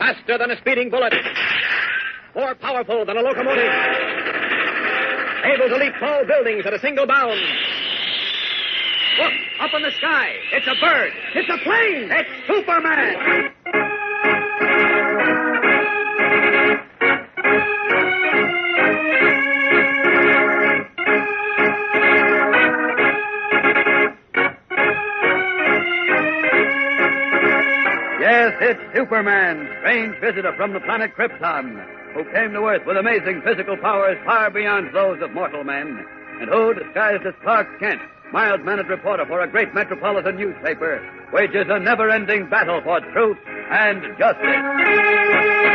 Faster than a speeding bullet. More powerful than a locomotive. Able to leap tall buildings at a single bound. Look, up in the sky. It's a bird. It's a plane. It's Superman. Yes, it's Superman, strange visitor from the planet Krypton, who came to Earth with amazing physical powers far beyond those of mortal men, and who, disguised as Clark Kent, mild-mannered reporter for a great metropolitan newspaper, wages a never-ending battle for truth and justice.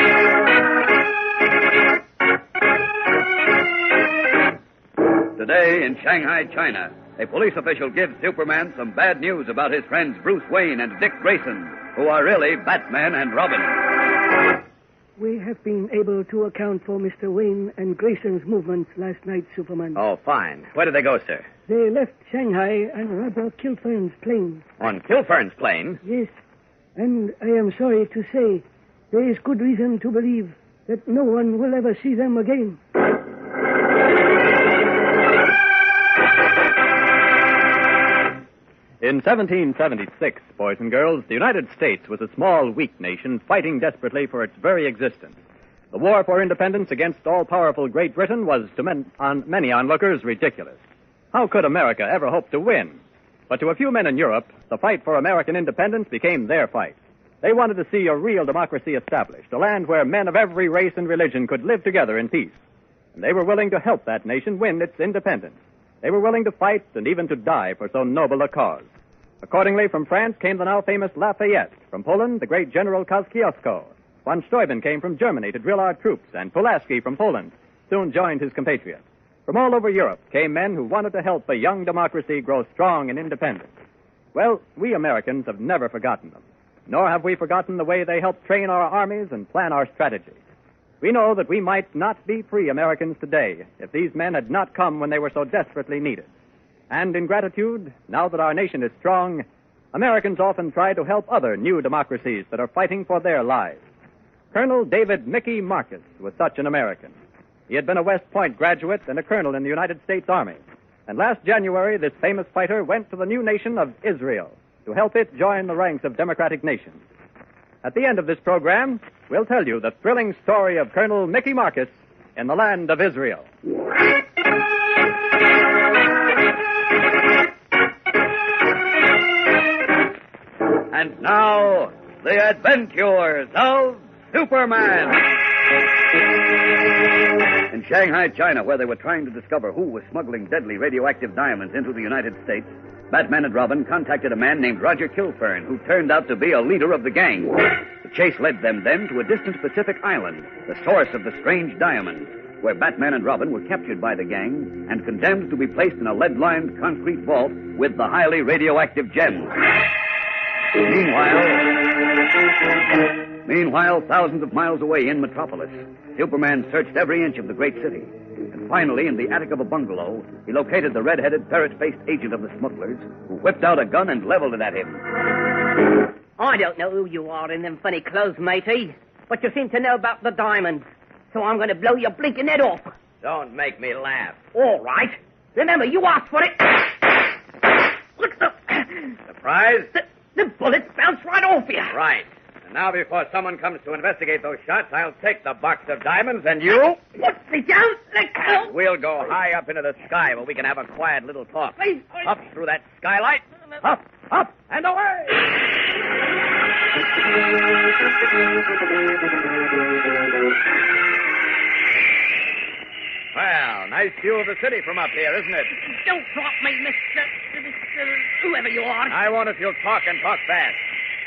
Today in Shanghai, China, a police official gives Superman some bad news about his friends Bruce Wayne and Dick Grayson, who are really Batman and Robin. We have been able to account for Mr. Wayne and Grayson's movements last night, Superman. Oh, fine. Where did they go, sir? They left Shanghai on Roger Kilfern's plane. On Kilfern's plane? Yes. And I am sorry to say there is good reason to believe that no one will ever see them again. In 1776, boys and girls, the United States was a small, weak nation fighting desperately for its very existence. The war for independence against all-powerful Great Britain was, to many onlookers, ridiculous. How could America ever hope to win? But to a few men in Europe, the fight for American independence became their fight. They wanted to see a real democracy established, a land where men of every race and religion could live together in peace. And they were willing to help that nation win its independence. They were willing to fight and even to die for so noble a cause. Accordingly, from France came the now famous Lafayette. From Poland, the great General Kosciuszko. Von Steuben came from Germany to drill our troops, and Pulaski from Poland soon joined his compatriots. From all over Europe came men who wanted to help a young democracy grow strong and independent. Well, we Americans have never forgotten them, nor have we forgotten the way they helped train our armies and plan our strategy. We know that we might not be free Americans today if these men had not come when they were so desperately needed. And in gratitude, now that our nation is strong, Americans often try to help other new democracies that are fighting for their lives. Colonel David Mickey Marcus was such an American. He had been a West Point graduate and a colonel in the United States Army. And last January, this famous fighter went to the new nation of Israel to help it join the ranks of democratic nations. At the end of this program, we'll tell you the thrilling story of Colonel Mickey Marcus in the land of Israel. And now, the adventures of Superman. In Shanghai, China, where they were trying to discover who was smuggling deadly radioactive diamonds into the United States, Batman and Robin contacted a man named Roger Kilfern, who turned out to be a leader of the gang. The chase led them then to a distant Pacific island, the source of the strange diamonds, where Batman and Robin were captured by the gang and condemned to be placed in a lead-lined concrete vault with the highly radioactive gems. Meanwhile, thousands of miles away in Metropolis, Superman searched every inch of the great city. And finally, in the attic of a bungalow, he located the red-headed, ferret-faced agent of the smugglers, who whipped out a gun and leveled it at him. I don't know who you are in them funny clothes, matey, but you seem to know about the diamonds. So I'm going to blow your blinking head off. Don't make me laugh. All right. Remember, you asked for it. Look, Surprise? the bullets bounced right off you. Right. And now, before someone comes to investigate those shots, I'll take the box of diamonds, and you... Put me down. Let go. We'll go high up into the sky where we can have a quiet little talk. Please. Up through that skylight. Up, up, and away! Well, nice view of the city from up here, isn't it? Don't drop me, Mr. Whoever you are. I won't if you'll talk and talk fast.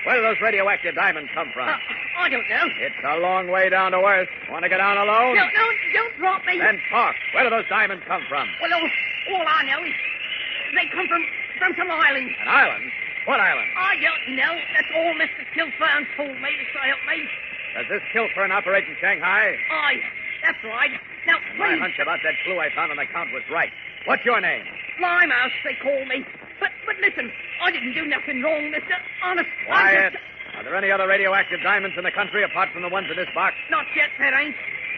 Where do those radioactive diamonds come from? I don't know. It's a long way down to Earth. Want to get down alone? No, don't drop me. Then talk. Where do those diamonds come from? Well, all I know is they come from some island. An island? What island? I don't know. That's all Mr. Kilfern told me, so help me. Does this Kilfern operate in Shanghai? Aye, that's right. Now, My please. hunch about that clue I found on the count was right. What's your name? Limehouse, they call me. But listen, I didn't do nothing wrong, mister. Honest. Quiet. Now there any other radioactive diamonds in the country apart from the ones in this box? Not yet, there ain't.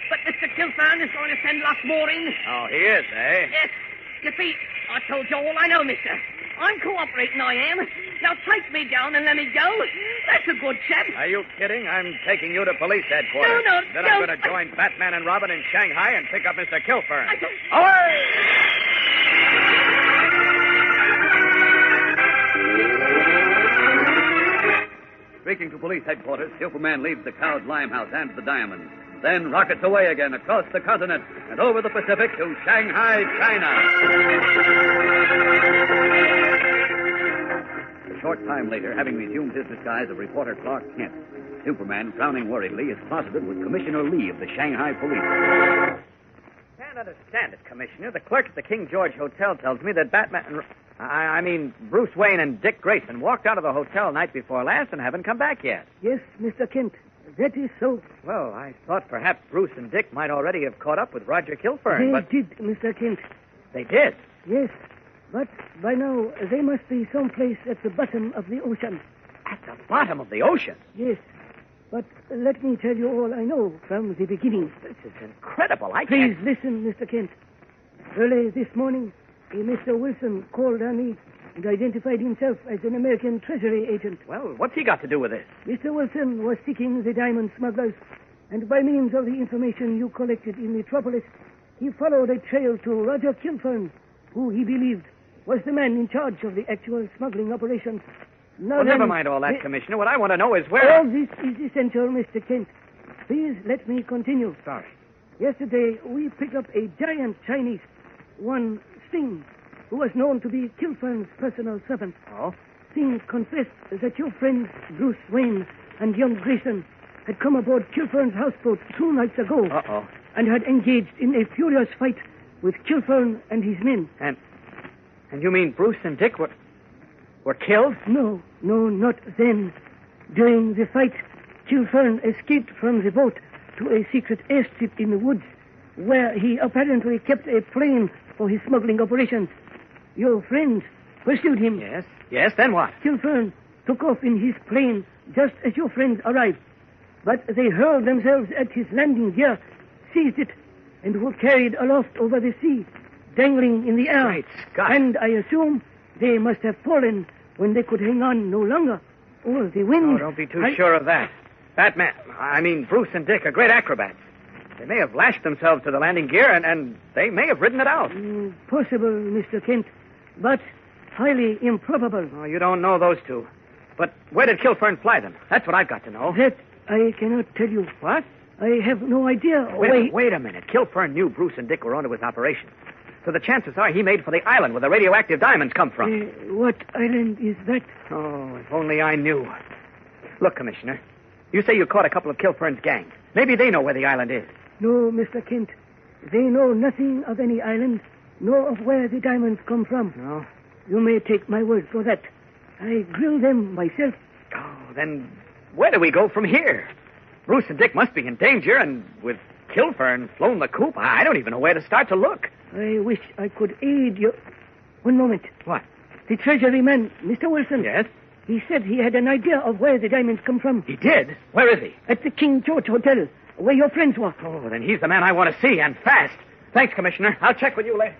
But Mr. Kilfern is going to send lots more in. Oh, he is, eh? Yes. You see, I told you all I know, mister. I'm cooperating, I am. Now take me down and let me go. That's a good chap. Are you kidding? I'm taking you to police headquarters. No, Then no. I'm going to join Batman and Robin in Shanghai and pick up Mr. Kilfern. I don't... Away! Speaking to police headquarters, Superman leaves the cowed limehouse and the diamonds, then rockets away again across the continent and over the Pacific to Shanghai, China. A short time later, having resumed his disguise of reporter Clark Kent, Superman, frowning worriedly, is closeted with Commissioner Lee of the Shanghai Police. Can't understand it, Commissioner. The clerk at the King George Hotel tells me that Batman... I mean, Bruce Wayne and Dick Grayson walked out of the hotel night before last and haven't come back yet. Yes, Mr. Kent. That is so. Well, I thought perhaps Bruce and Dick might already have caught up with Roger Kilfern, but... They did, Mr. Kent. They did? Yes, but by now they must be someplace at the bottom of the ocean. At the bottom of the ocean? Yes, but let me tell you all I know from the beginning. This is incredible. Please listen, Mr. Kent. Early this morning, a Mr. Wilson called on me and identified himself as an American Treasury agent. Well, what's he got to do with this? Mr. Wilson was seeking the diamond smugglers, and by means of the information you collected in Metropolis, he followed a trail to Roger Kilfern, who he believed was the man in charge of the actual smuggling operation. Now Well, then, never mind all that, Commissioner. What I want to know is where... All this is essential, Mr. Kent. Please let me continue. Sorry. Yesterday, we picked up a giant Chinese, one Singh, who was known to be Kilfern's personal servant. Oh? Singh confessed that your friends, Bruce Wayne and young Grayson, had come aboard Kilfern's houseboat 2 nights ago. Uh-oh. And had engaged in a furious fight with Kilfern and his men. And you mean Bruce and Dick were killed? No, not then. During the fight, Kilfern escaped from the boat to a secret airstrip in the woods, where he apparently kept a plane for his smuggling operations. Your friends pursued him. Yes, then what? Kilfern took off in his plane just as your friends arrived. But they hurled themselves at his landing gear, seized it, and were carried aloft over the sea, dangling in the air. Great Scott. And I assume they must have fallen when they could hang on no longer. Or the wind... Oh, don't be too sure of that. Bruce and Dick are great acrobats. They may have lashed themselves to the landing gear, and they may have ridden it out. Possible, Mr. Kent, but highly improbable. Oh, you don't know those two. But where did Kilfern fly them? That's what I've got to know. That I cannot tell you. What? I have no idea. Wait a minute. Kilfern knew Bruce and Dick were onto his operation. So the chances are he made for the island where the radioactive diamonds come from. What island is that? Oh, if only I knew. Look, Commissioner, you say you caught a couple of Kilfern's gang. Maybe they know where the island is. No, Mr. Kent. They know nothing of any island, nor of where the diamonds come from. No? You may take my word for that. I grilled them myself. Oh, then where do we go from here? Bruce and Dick must be in danger, and with Kilfern flown the coop, I don't even know where to start to look. I wish I could aid you. One moment. What? The Treasury man, Mr. Wilson. Yes? He said he had an idea of where the diamonds come from. He did? Where is he? At the King George Hotel, where your friends were. Oh, then he's the man I want to see, and fast. Thanks, Commissioner. I'll check with you later.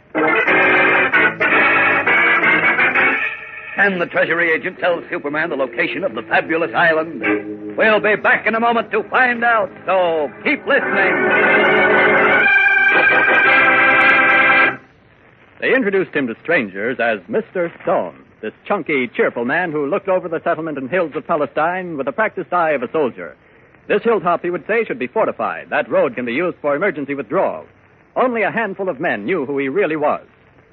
And the Treasury agent tells Superman the location of the fabulous island. We'll be back in a moment to find out, so keep listening. They introduced him to strangers as Mr. Stone, this chunky, cheerful man who looked over the settlement and hills of Palestine with the practiced eye of a soldier. This hilltop, he would say, should be fortified. That road can be used for emergency withdrawal. Only a handful of men knew who he really was.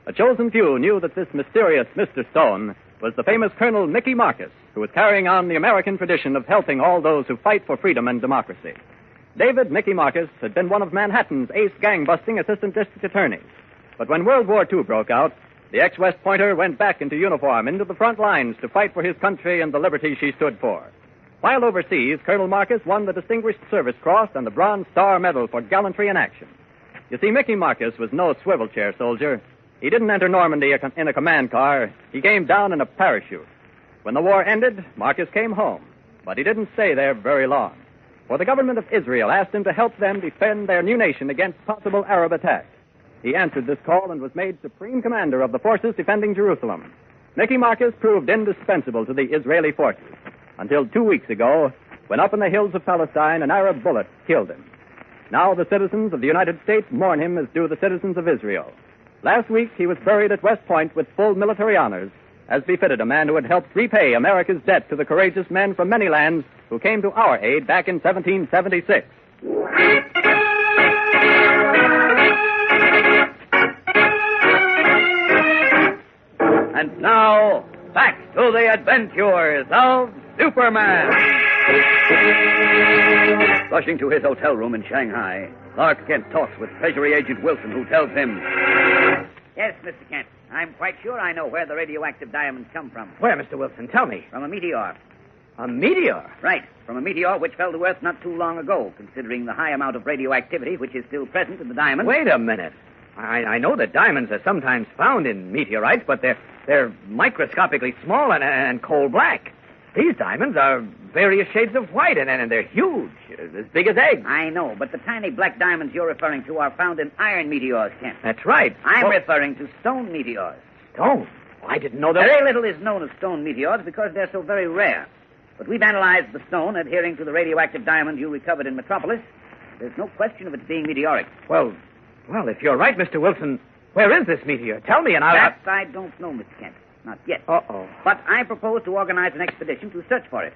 A chosen few knew that this mysterious Mr. Stone was the famous Colonel Mickey Marcus, who was carrying on the American tradition of helping all those who fight for freedom and democracy. David Mickey Marcus had been one of Manhattan's ace gang-busting assistant district attorneys. But when World War II broke out, the ex-West Pointer went back into uniform, into the front lines to fight for his country and the liberty she stood for. While overseas, Colonel Marcus won the Distinguished Service Cross and the Bronze Star Medal for gallantry in action. You see, Mickey Marcus was no swivel chair soldier. He didn't enter Normandy in a command car. He came down in a parachute. When the war ended, Marcus came home. But he didn't stay there very long, for the government of Israel asked him to help them defend their new nation against possible Arab attack. He answered this call and was made supreme commander of the forces defending Jerusalem. Nicky Marcus proved indispensable to the Israeli forces, until 2 weeks ago, when up in the hills of Palestine, an Arab bullet killed him. Now the citizens of the United States mourn him as do the citizens of Israel. Last week, he was buried at West Point with full military honors, as befitted a man who had helped repay America's debt to the courageous men from many lands who came to our aid back in 1776. And now, back to the adventures of Superman. Rushing to his hotel room in Shanghai, Clark Kent talks with Treasury Agent Wilson, who tells him... Yes, Mr. Kent. I'm quite sure I know where the radioactive diamonds come from. Where, Mr. Wilson? Tell me. From a meteor. A meteor? Right. From a meteor which fell to Earth not too long ago, considering the high amount of radioactivity which is still present in the diamond. Wait a minute. I know that diamonds are sometimes found in meteorites, but they're microscopically small and coal black. These diamonds are various shades of white, and they're huge, as big as eggs. I know, but the tiny black diamonds you're referring to are found in iron meteors, Kent. That's right. I'm referring to stone meteors. Stone? I didn't know that. Very little is known of stone meteors because they're so very rare. But we've analyzed the stone adhering to the radioactive diamond you recovered in Metropolis. There's no question of its being meteoric. Well, if you're right, Mr. Wilson, where is this meteor? Tell me and I'll... That I don't know, Mr. Kent. Not yet. Uh-oh. But I propose to organize an expedition to search for it.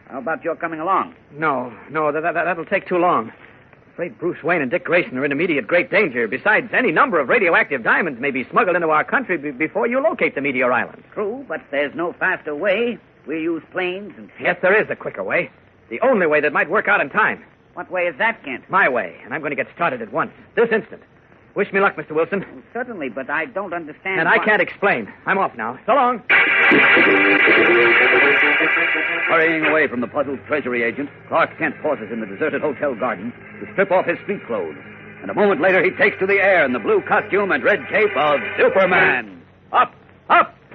How about your coming along? No, that'll take too long. I'm afraid Bruce Wayne and Dick Grayson are in immediate great danger. Besides, any number of radioactive diamonds may be smuggled into our country before you locate the meteor island. True, but there's no faster way. We use planes and... Yes, there is a quicker way. The only way that might work out in time. What way is that, Kent? My way, and I'm going to get started at once. This instant. Wish me luck, Mr. Wilson. Well, certainly, but I don't understand... And I can't explain. I'm off now. So long. Hurrying away from the puzzled Treasury agent, Clark Kent pauses in the deserted hotel garden to strip off his street clothes. And a moment later, he takes to the air in the blue costume and red cape of Superman. Up,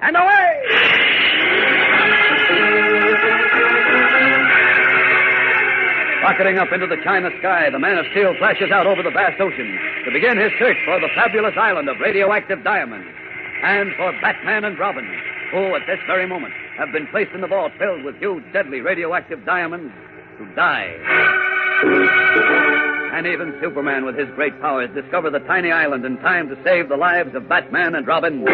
and away! Rocketing up into the China sky, the Man of Steel flashes out over the vast ocean to begin his search for the fabulous island of radioactive diamonds. And for Batman and Robin, who at this very moment have been placed in the vault filled with huge, deadly radioactive diamonds to die. And even Superman, with his great powers, discover the tiny island in time to save the lives of Batman and Robin.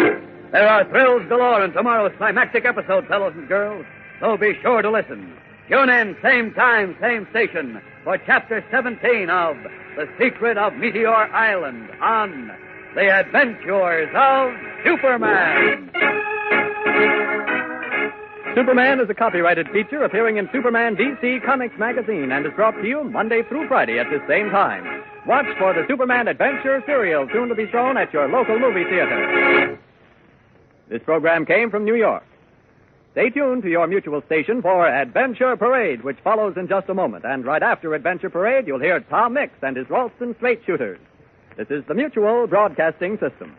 There are thrills galore in tomorrow's climactic episode, fellows and girls, so be sure to listen. Tune in, same time, same station, for Chapter 17 of The Secret of Meteor Island on The Adventures of Superman. Superman is a copyrighted feature appearing in Superman DC Comics magazine and is brought to you Monday through Friday at this same time. Watch for the Superman Adventure serial, soon to be shown at your local movie theater. This program came from New York. Stay tuned to your mutual station for Adventure Parade, which follows in just a moment. And right after Adventure Parade, you'll hear Tom Mix and his Ralston Straight Shooters. This is the Mutual Broadcasting System.